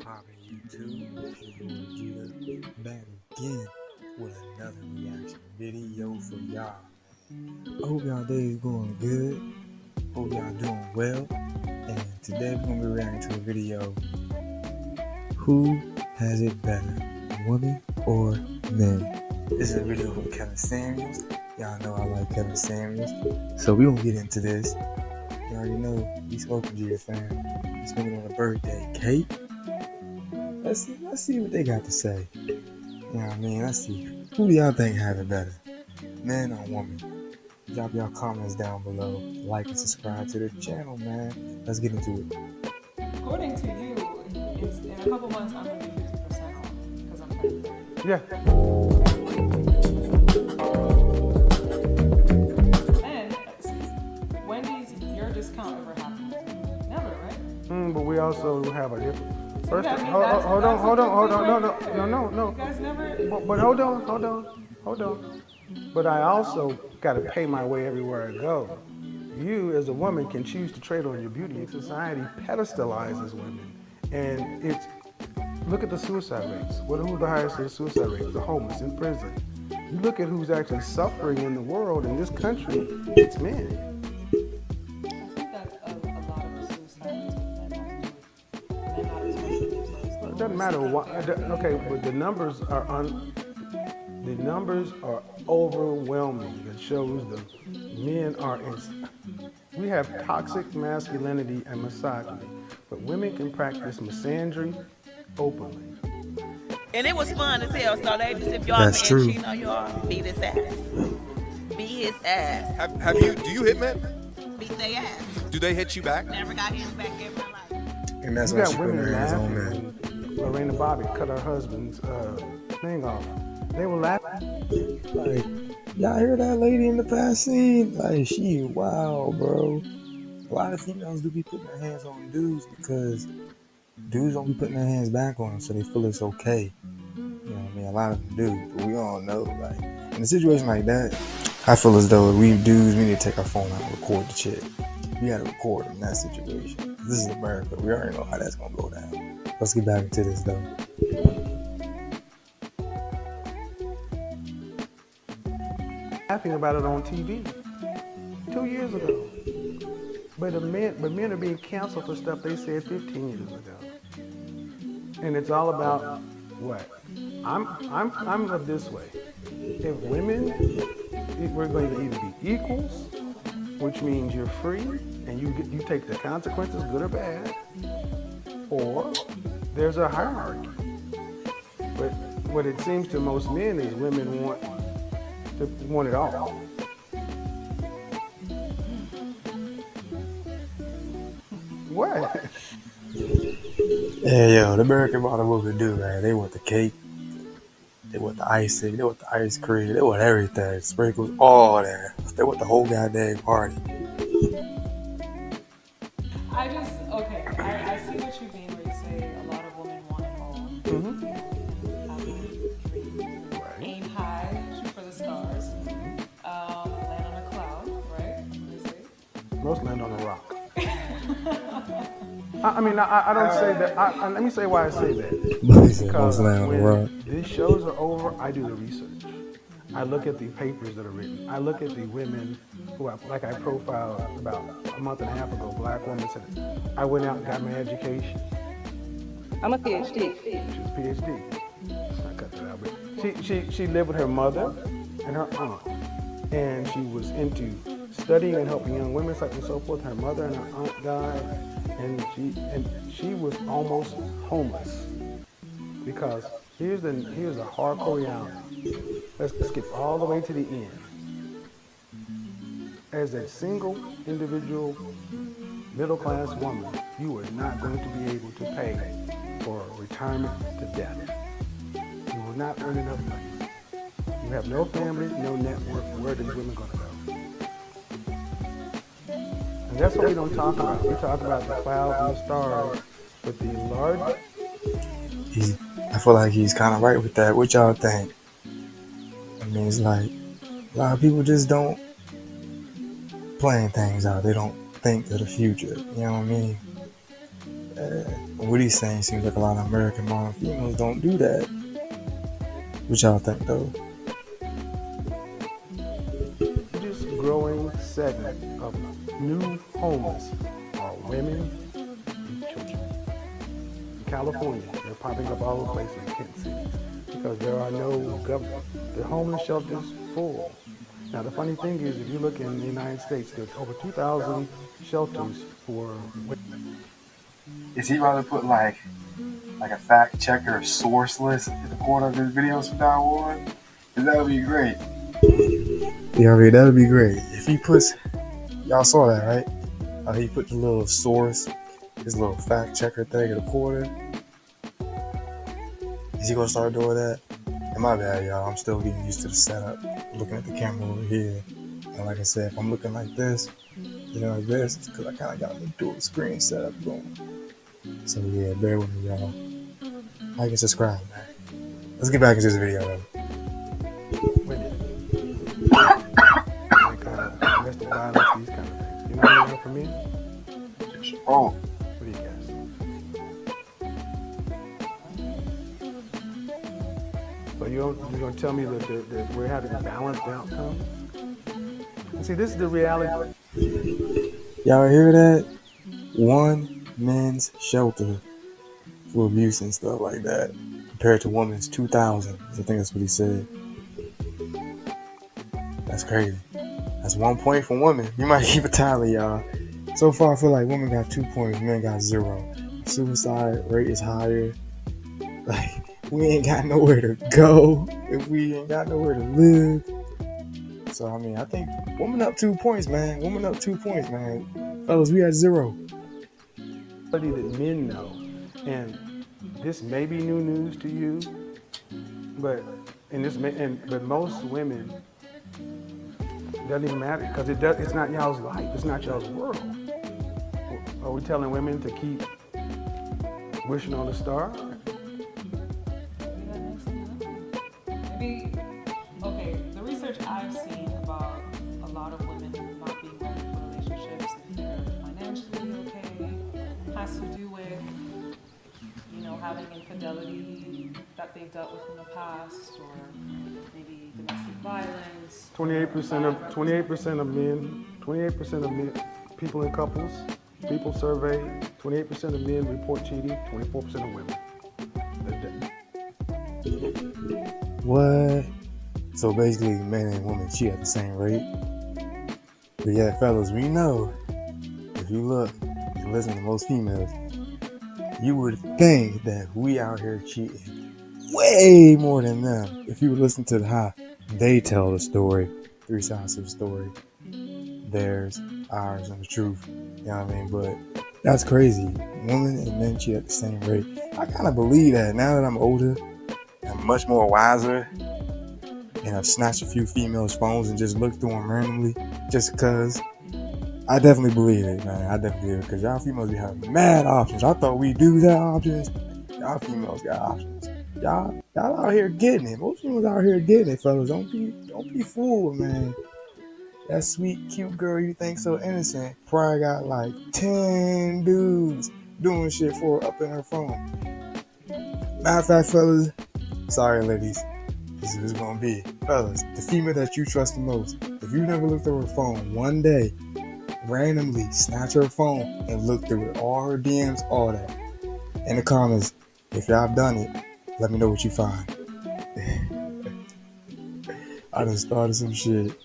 Popping YouTube, it's your boy Gita back again with another reaction video for y'all, man. I hope y'all day is going good. Hope y'all doing well. And today we're gonna be reacting to a video. Who has it better, women or men? This is a video from Kevin Samuels. Y'all know I like Kevin Samuels. So we're gonna get into this. You already know we smoking Gita fam. He's smoking on a birthday cake. Let's see what they got to say. You know what I mean? Let's see. Who do y'all think have it better? Man or woman? Drop y'all comments down below. Like and subscribe to the channel, man. Let's get into it. According to you, it's in a couple months I'm gonna be 50% off because I'm turning 30. Yeah. And Wendy's, your discount ever happens? Never, right? But we also have a different. First, I mean, hold on. No. You guys never. But hold on. But I also got to pay my way everywhere I go. You, as a woman, can choose to trade on your beauty. Society pedestalizes women, and it's look at the suicide rates. Who's the highest in the suicide rates? The homeless in prison. You look at who's actually suffering in the world in this country. It's men. It doesn't matter what. Okay, but the numbers are overwhelming. It shows the men are in. We have toxic masculinity and misogyny, but women can practice misandry openly. And it was fun as hell. So ladies, if y'all That's men true. cheating on y'all, beat his ass. Beat his ass. Do you hit men? Beat their ass. Do they hit you back? Never got hit back in my life. And that's You why got she put women her hands on laughing men. when Lorena Bobbitt cut her husband's thing off. They were laughing. Like, y'all hear that lady in the past scene? Like, she wow, bro. A lot of females do be putting their hands on dudes because dudes don't be putting their hands back on them, so they feel it's okay. You know what I mean? A lot of them do, but we all know, like, in a situation like that, I feel as though we dudes, we need to take our phone out and record the chick. We gotta record in that situation. This is America. We already know how that's gonna go down. Let's get back into this, though. Laughing about it on TV 2 years ago. But men are being canceled for stuff they said 15 years ago. And it's all about what? I'm of this way. If women, we're going to either be equals, which means you're free and you take the consequences, good or bad, or there's a hierarchy. But what it seems to most men is women want it all. What? Yeah, yo, the American model what we do, man. They want the cake, they want the icing, they want the ice cream, they want everything, sprinkles, all that. They want the whole goddamn party. I see what you mean when you say a lot of women want it all. Right. Aim high, shoot for the stars, land on a cloud, right? What they say. Most land on a rock. I don't say that. Let me say why I say that. He said Because most land on the when rock. these shows are over, I do the research. I look at the papers that are written. I look at the women who, like I profiled about a month and a half ago, black woman said, I went out and got my education. I'm a PhD. She's a PhD. I cut that out, but she lived with her mother and her aunt. And she was into studying and helping young women, such and so forth. Her mother and her aunt died, and she was almost homeless. Because here's the hardcore reality. Let's skip all the way to the end. As a single individual middle-class woman, you are not going to be able to pay for retirement to death. You will not earn enough money. You have no family, no network. Where are these women going to go? And that's what we don't talk about. We talk about the clouds and the stars, but the large. I feel like he's kind of right with that. What y'all think? I mean, it's like a lot of people just don't plan things out. They don't think of the future. You know what I mean? What he's saying seems like a lot of American modern females don't do that. What y'all think though? This growing segment of new homeless are women and children. In California, they're popping up all over places in tent cities because there are no government. The homeless shelters full. Now the funny thing is, if you look in the United States, there's over 2,000 shelters for women. Is he about to put like a fact checker source list at the corner of his videos from now on? Cause that would be great. Yeah, I mean, that would be great. If he puts, y'all saw that, right? How he put the little source, his little fact checker thing at the corner. Is he gonna start doing that? And my bad, y'all. I'm still getting used to the setup. I'm looking at the camera over here. And like I said, if I'm looking like this, like this, it's because I kind of got the dual screen setup going. So yeah, bear with me, y'all. Like and subscribe, man. Let's get back into this video, though. Women. Like domestic violence, these kind of things. You know what I mean for men? Oh. What do you guess? So you're gonna tell me that we're having a balanced outcome? See, this is the reality. Y'all hear that? One men's shelter for abuse and stuff like that, compared to women's 2,000. I think that's what he said. That's crazy. That's 1 point for women. You might keep a tally, y'all. So far, I feel like women got 2 points, men got 0. Suicide rate is higher. Like, we ain't got nowhere to go if we ain't got nowhere to live. So, I mean, I think women up 2 points, man. Women up 2 points, man. Fellas, we at 0. That men know, and this may be new news to you, but but most women, it doesn't even matter because it's not y'all's life, it's not y'all's world. Are we telling women to keep wishing on a star? Maybe, okay, the research I've seen about a lot of women not being ready for relationships, if they're financially okay, has to do with, having infidelity that they've dealt with in the past, or maybe domestic violence. 28% of men, people in couples, people surveyed, 28% of men report cheating, 24% of women. What? So basically, men and women cheat at the same rate. But yeah, fellas, we know if you look and listen to most females, you would think that we out here cheating way more than them. If you would listen to how they tell the story, 3 sides of the story, theirs, ours, and the truth. You know what I mean? But that's crazy. Women and men cheat at the same rate. I kind of believe that now that I'm older. I'm much more wiser, and I've snatched a few females' phones and just looked through them randomly, just because. I definitely believe it, man. I definitely believe it, because y'all females be having mad options. I thought we do have options. Y'all females got options. Y'all out here getting it. Most females out here getting it, fellas. Don't be fooled, man. That sweet, cute girl you think so innocent probably got like 10 dudes doing shit for her up in her phone. Matter of fact, fellas, sorry, ladies. This is gonna be. Fellas, the female that you trust the most. If you never looked through her phone one day, randomly snatch her phone and look through it. All her DMs, all that. In the comments, if y'all have done it, let me know what you find. I done started some shit.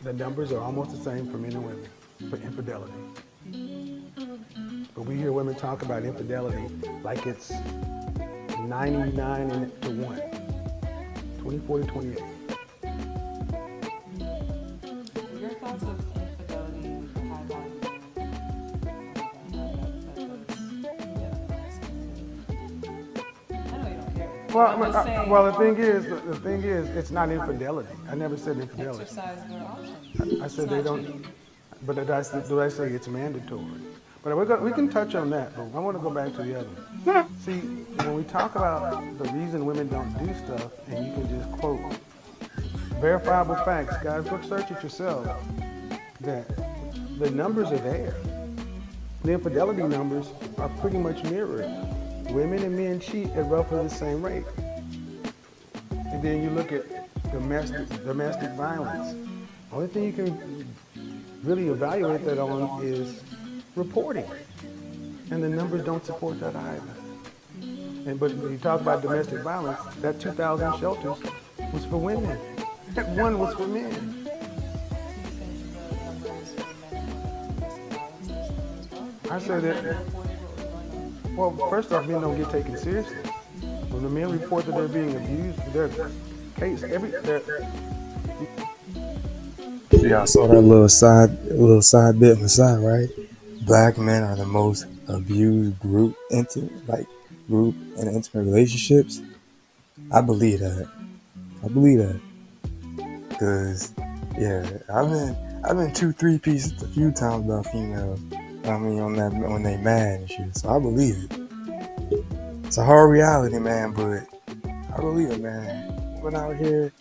The numbers are almost the same for men and women for infidelity. But we hear women talk about infidelity like it's 99 to 1, 24 to 28. Your thoughts of infidelity with the high value? I know you don't care. Well, the thing is, it's not infidelity. I never said infidelity. Exercise their options. I said they don't. But did I say it's mandatory? But we can touch on that. But I want to go back to the other one. See, when we talk about the reason women don't do stuff, and you can just quote verifiable facts, guys, go search it yourself. That the numbers are there. The infidelity numbers are pretty much mirrored. Women and men cheat at roughly the same rate. And then you look at domestic violence. Only thing you can really evaluate that on is reporting. And the numbers don't support that either. But when you talk about domestic violence, that 2,000 shelters was for women. One was for men. I say that, well, first off, men don't get taken seriously. When the men report that they're being abused, their case, Yeah, I saw that little side bit on the side, right? Black men are the most abused group in intimate relationships. I believe that. Cause yeah, I've been 2-3 pieces a few times about females. I mean, on that when they mad and shit. So I believe it. It's a hard reality, man, but I believe it, man. Women out here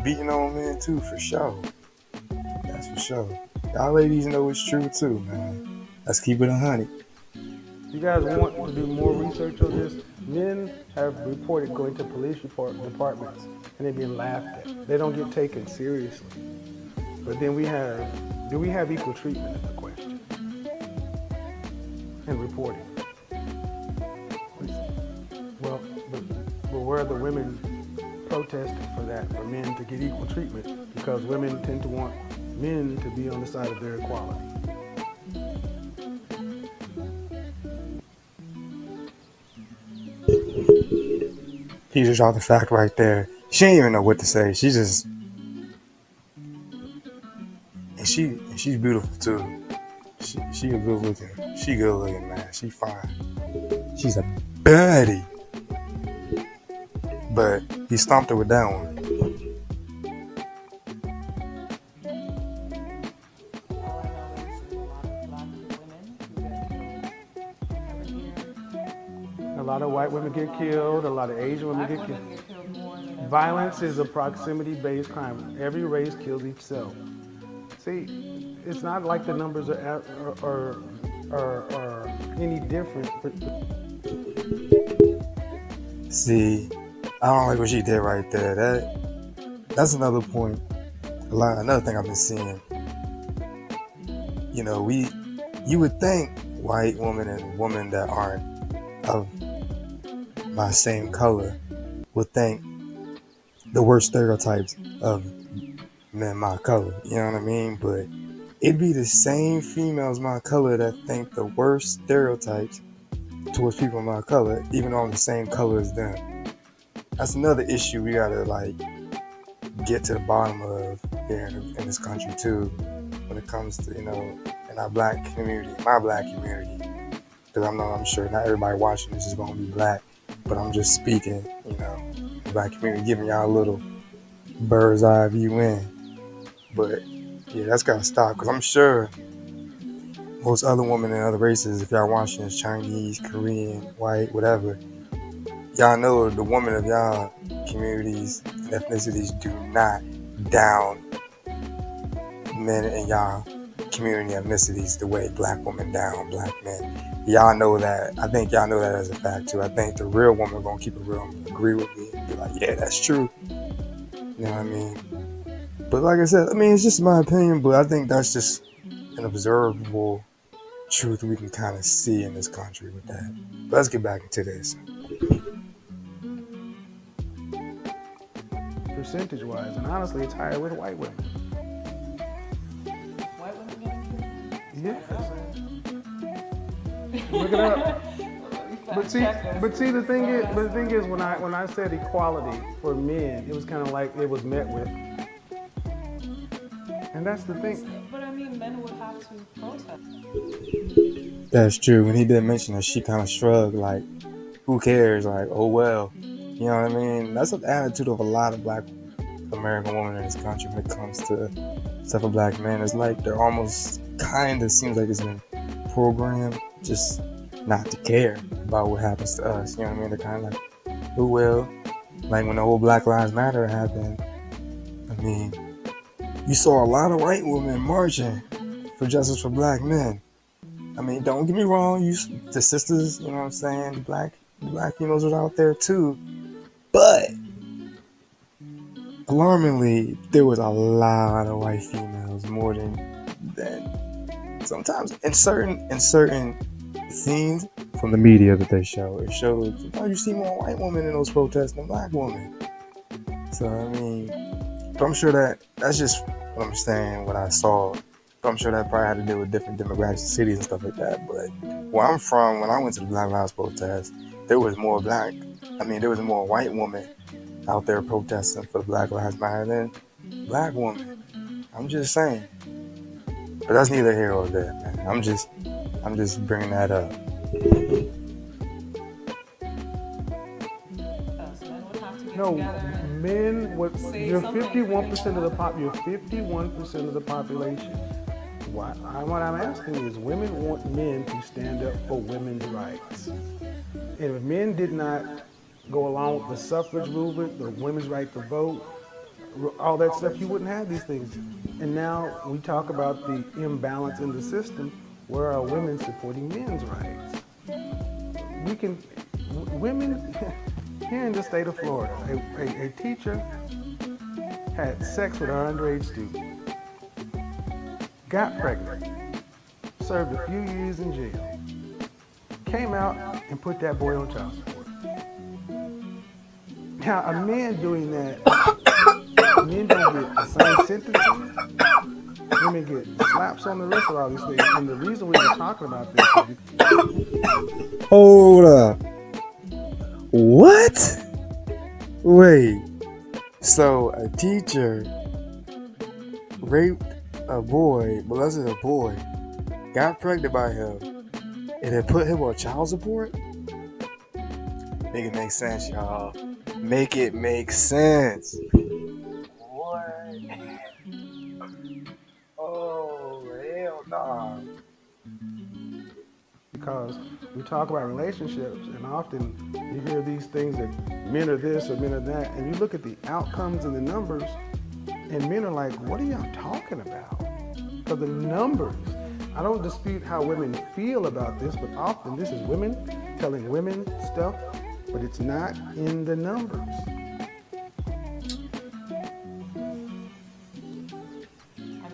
beating on men too, for sure. That's for sure. Y'all ladies know it's true too, man. Let's keep it 100. you guys want to do more research on this, men have reported going to police departments and they're being laughed at. They don't get taken seriously. But then do we have equal treatment is the question? And reporting. Well, but where are the women protesting for that, for men to get equal treatment? Because women tend to want men to be on the side of their equality. He just dropped the fact right there. She ain't even know what to say. She just and she's beautiful too. She a good looking. She good looking, man. She fine. She's a baddie. But he stomped her with that one. A lot of white women get killed, a lot of Asian women get killed. Violence is a proximity-based crime. Every race kills itself. See, it's not like the numbers are any different. See, I don't like what she did right there. That's another point. Another thing I've been seeing. You know, you would think white women and women that aren't of my same color would think the worst stereotypes of men my color. You know what I mean? But it'd be the same females my color that think the worst stereotypes towards people my color, even though I'm the same color as them. That's another issue we gotta get to the bottom of here in this country too, when it comes to in our black community, my black community. Because I'm sure not everybody watching this is gonna be black, but I'm just speaking, the black community, giving y'all a little bird's eye view in. But yeah, that's gotta stop, because I'm sure most other women and other races, if y'all watching this, Chinese, Korean, white, whatever, y'all know the women of y'all communities and ethnicities do not down men in y'all community ethnicities the way black women down black men. Y'all know that. I think y'all know that as a fact too. I think the real woman gonna keep it real and agree with me and be like, yeah, that's true. You know what I mean? But like I said, it's just my opinion, but I think that's just an observable truth we can kind of see in this country with that. But let's get back into this. Percentage-wise, and honestly, it's higher with white women. White women getting Yes. Look it up. But see, the thing is, when I said equality for men, it was kind of like it was met with, and that's the thing. But men would have to protest. That's true. When he did mention that, she kind of shrugged, like, who cares? Like, oh well. You know what I mean? That's the attitude of a lot of black American women in this country when it comes to stuff of black men. It's like they're almost kind of seems like it's been programmed just not to care about what happens to us. You know what I mean? They're kind of like, who will? Like when the whole Black Lives Matter happened, you saw a lot of white women marching for justice for black men. I mean, don't get me wrong, the sisters, you know what I'm saying, the black females are out there too. But alarmingly, there was a lot of white females, more than sometimes in certain scenes from the media that they show. It shows sometimes you see more white women in those protests than black women. So I mean, but I'm sure that's just what I'm saying, what I saw. But I'm sure that probably had to do with different demographics, cities and stuff like that. But where I'm from, when I went to the Black Lives protest, there was more there was more white women out there protesting for the Black Lives Matter than black women. I'm just saying. But that's neither here or there, man. I'm just bringing that up. Us men would have to get No, together and men. say You're something 51% of the for pop. You're 51% of the population. What I'm asking is, women want men to stand up for women's rights. And if men did not go along with the suffrage movement, the women's right to vote, all that stuff, you wouldn't have these things. And now we talk about the imbalance in the system. Where are women supporting men's rights? We can, women here in the state of Florida, a teacher had sex with her underage student, got pregnant, served a few years in jail, came out and put that boy on child support. Now, a man doing that, men don't get the same sentences. Women get slaps on the wrist or all these things. And the reason we were talking about this is because Hold up. What? Wait. So a teacher raped a boy, molested a boy, got pregnant by him, and then put him on child support? Make it make sense, y'all. Make it make sense. What? Oh, hell nah. we talk about relationships, and often you hear these things that men are this or men are that, and you look at the outcomes and the numbers, and men are like, what are y'all talking about? Because the numbers, I don't dispute how women feel about this, but often this is women telling women stuff, but it's not in the numbers. I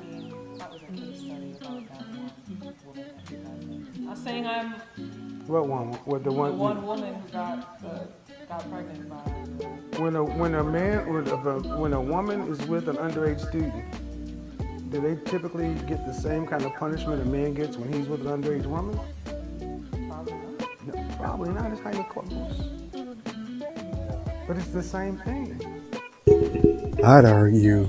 mean, that was a case study about that one woman that you guys. Not saying I'm What one? What the the one? one woman who got pregnant by When a woman is with an underage student, do they typically get the same kind of punishment a man gets when he's with an underage woman? probably not. No, probably not. It's kind of close, but it's the same thing. I'd argue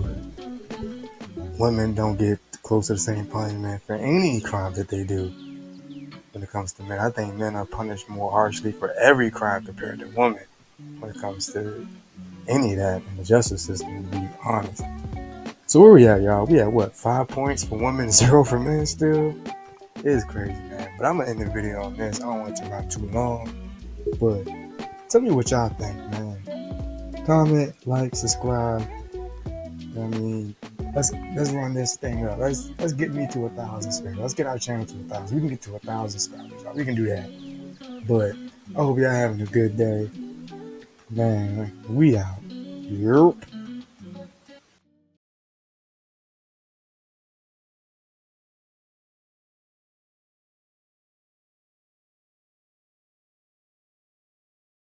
women don't get close to the same punishment for any crime that they do when it comes to men. I think men are punished more harshly for every crime compared to women when it comes to any of that in the justice system, to be honest. So where we at, y'all? We at what? 5 points for women, 0 for men still? It is crazy, man. But I'm going to end the video on this. I don't want it to run too long. But tell me what y'all think, man. Comment, like, subscribe. I mean, let's run this thing up. Let's get me to 1,000 subscribers. Let's get our channel to 1,000. We can get to 1,000 subscribers. We can do that. But I hope y'all having a good day. Man, we out. Yep.